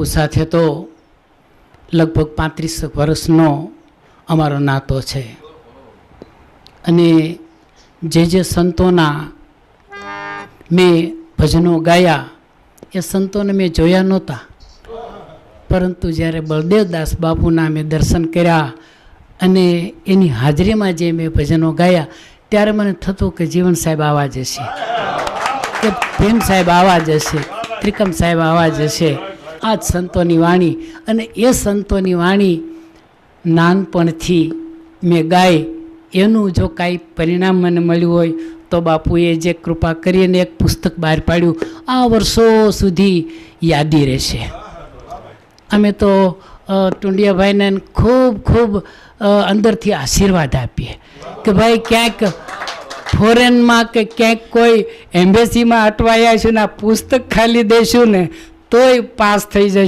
બાપુ સાથે તો લગભગ 35 વર્ષનો અમારો નાતો છે અને જે સંતોના મેં ભજનો ગાયા એ સંતોને મેં જોયા નહોતા, પરંતુ જ્યારે બળદેવદાસ બાપુના મેં દર્શન કર્યા અને એની હાજરીમાં જે મેં ભજનો ગાયા ત્યારે મને થતું કે જીવન સાહેબ આવા જશે, કે ભીમ સાહેબ આવા જશે, ત્રિકમ સાહેબ આવા જશે. આ જ સંતોની વાણી, અને એ સંતોની વાણી નાનપણથી મેં ગાઈ એનું જો કાંઈ પરિણામ મને મળ્યું હોય તો બાપુએ જે કૃપા કરીને એક પુસ્તક બહાર પાડ્યું, આ વર્ષો સુધી યાદી રહેશે. અમે તો ટુંડિયાભાઈને ખૂબ ખૂબ અંદરથી આશીર્વાદ આપીએ કે ભાઈ ક્યાંક ફોરેનમાં કે ક્યાંક કોઈ એમ્બેસીમાં અટવાયા છું ને આ પુસ્તક ખાલી દઈશું ને તોય પાસ થઈ જશે.